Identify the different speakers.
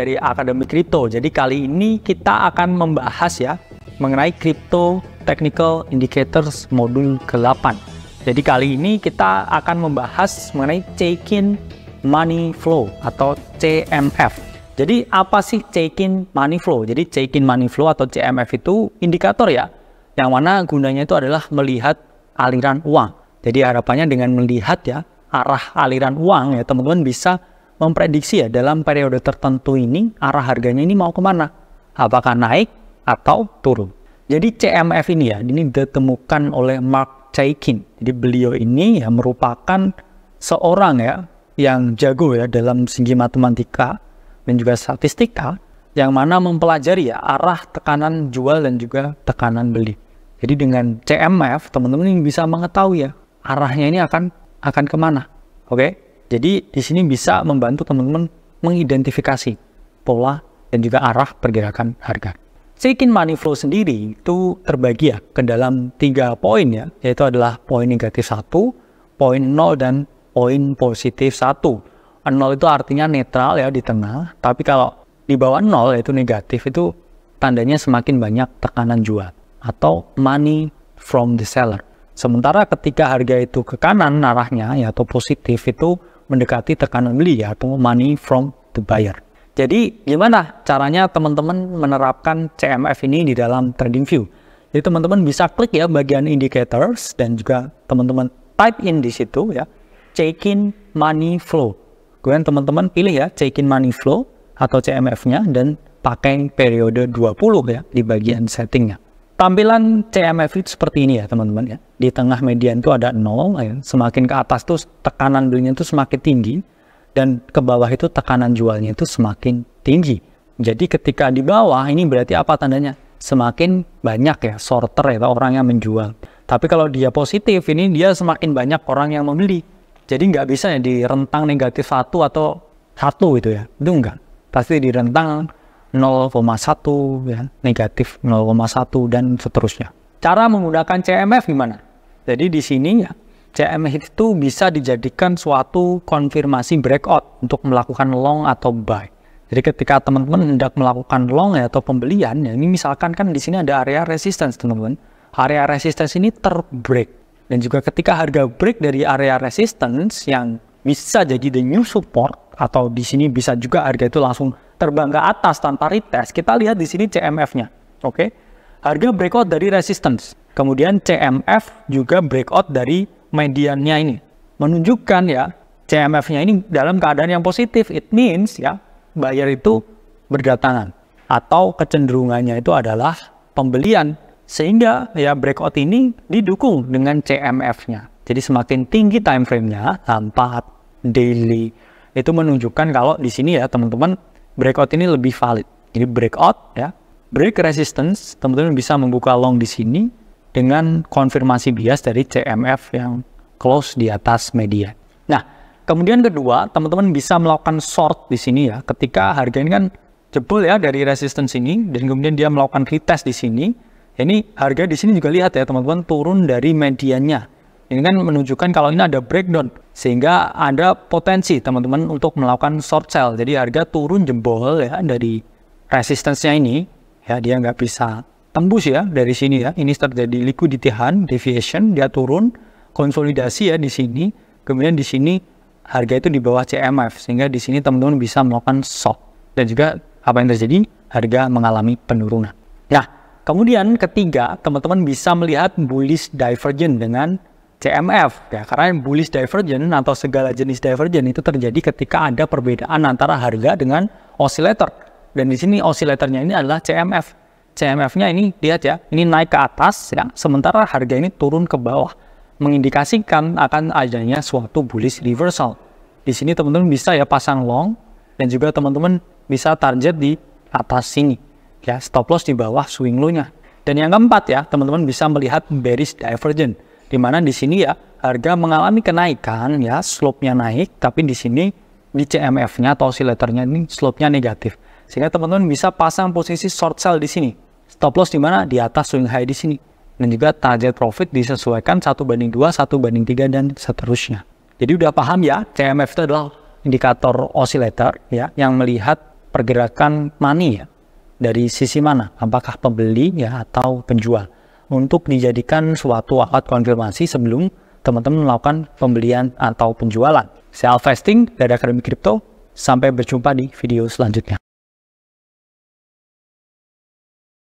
Speaker 1: dari Akademi Kripto. Jadi kali ini kita akan membahas ya mengenai Crypto Technical Indicators modul ke-8. Jadi kali ini kita akan membahas mengenai Check-in Money Flow atau CMF. Jadi apa sih Check-in Money Flow? Jadi Check-in Money Flow atau CMF itu indikator ya, yang mana gunanya itu adalah melihat aliran uang. Jadi harapannya dengan melihat ya arah aliran uang ya, teman-teman bisa memprediksi ya dalam periode tertentu ini arah harganya ini mau kemana, apakah naik atau turun. Jadi CMF ini ya, ini ditemukan oleh Mark Chaikin. Jadi beliau ini ya merupakan seorang ya yang jago ya dalam segi matematika dan juga statistika, yang mana mempelajari ya arah tekanan jual dan juga tekanan beli. Jadi dengan CMF teman-teman ini bisa mengetahui ya arahnya ini akan kemana. Oke? Jadi di sini bisa membantu teman-teman mengidentifikasi pola dan juga arah pergerakan harga. Check-in Money Flow sendiri itu terbagi ya ke dalam 3 poin ya, yaitu adalah poin negatif 1, poin 0 dan poin positif 1. 0 itu artinya netral ya di tengah, tapi kalau di bawah 0 yaitu negatif, itu tandanya semakin banyak tekanan jual atau money from the seller. Sementara ketika harga itu ke kanan arahnya ya atau positif, itu mendekati tekanan beli ya atau money from the buyer. Jadi gimana caranya teman-teman menerapkan CMF ini di dalam TradingView? Jadi teman-teman bisa klik ya bagian indicators dan juga teman-teman type in di situ ya Check-in Money Flow. Kemudian teman-teman pilih ya Check-in Money Flow atau CMF-nya dan pakai periode 20 ya di bagian settingnya. Tampilan CMF itu seperti ini ya teman-teman ya. Di tengah median itu ada 0 ya. Semakin ke atas tuh tekanan belinya itu semakin tinggi, dan ke bawah itu tekanan jualnya itu semakin tinggi. Jadi ketika di bawah ini berarti apa tandanya? Semakin banyak ya shorter ya orang yang menjual. Tapi kalau dia positif ini dia semakin banyak orang yang membeli. Jadi nggak bisa ya di rentang negatif 1 atau 1 itu ya. Itu enggak. Pasti di rentang 0,1 ya, negatif 0,1 dan seterusnya. Cara menggunakan CMF gimana? Jadi di sini ya CMF itu bisa dijadikan suatu konfirmasi breakout untuk melakukan long atau buy. Jadi ketika teman-teman hendak melakukan long ya atau pembelian ya, ini misalkan kan di sini ada area resistance teman-teman. Area resistance ini terbreak, dan juga ketika harga break dari area resistance yang bisa jadi the new support, atau di sini bisa juga harga itu langsung terbang ke atas tanpa retest. Kita lihat di sini CMF-nya. Oke. Harga breakout dari resistance. Kemudian CMF juga breakout dari mediannya ini. Menunjukkan ya CMF-nya ini dalam keadaan yang positif. It means ya buyer itu berdatangan atau kecenderungannya itu adalah pembelian. Sehingga ya breakout ini didukung dengan CMF-nya. Jadi semakin tinggi time frame-nya, 4 daily, itu menunjukkan kalau di sini ya teman-teman breakout ini lebih valid. Jadi breakout ya, break resistance, teman-teman bisa membuka long di sini dengan konfirmasi bias dari CMF yang close di atas media. Nah, kemudian kedua, teman-teman bisa melakukan short di sini ya, ketika harga ini kan jebol ya dari resistance ini dan kemudian dia melakukan retest di sini. Ini harga di sini juga lihat ya teman-teman turun dari mediannya. Ini kan menunjukkan kalau ini ada breakdown, sehingga ada potensi teman-teman untuk melakukan short sell. Jadi harga turun jebol ya dari resistance-nya ini, ya dia nggak bisa tembus ya dari sini ya. Ini terjadi liquidity hunt, deviation, dia turun, konsolidasi ya di sini. Kemudian di sini harga itu di bawah CMF, sehingga di sini teman-teman bisa melakukan short. Dan juga apa yang terjadi? Harga mengalami penurunan. Nah, kemudian ketiga, teman-teman bisa melihat bullish divergence dengan CMF ya, karena bullish divergence atau segala jenis divergence itu terjadi ketika ada perbedaan antara harga dengan oscillator, dan di sini oscillatornya ini adalah CMF. CMF-nya ini lihat ya, ini naik ke atas ya, sementara harga ini turun ke bawah, mengindikasikan akan adanya suatu bullish reversal. Di sini teman-teman bisa ya pasang long, dan juga teman-teman bisa target di atas sini ya, stop loss di bawah swing low-nya. Dan yang keempat ya, teman-teman bisa melihat bearish divergence, di mana di sini ya harga mengalami kenaikan ya, slope-nya naik, tapi di sini di CMF-nya atau oscillator-nya ini slope-nya negatif. Sehingga teman-teman bisa pasang posisi short sell di sini. Stop loss di mana? Di atas swing high di sini. Dan juga target profit disesuaikan 1/2, 1/3 dan seterusnya. Jadi udah paham ya, CMF itu adalah indikator oscillator ya yang melihat pergerakan money ya. Dari sisi mana? Apakah pembeli ya atau penjual? Untuk dijadikan suatu alat konfirmasi sebelum teman-teman melakukan pembelian atau penjualan. Saya Alvesting dari Akademi Kripto. Sampai berjumpa di video selanjutnya.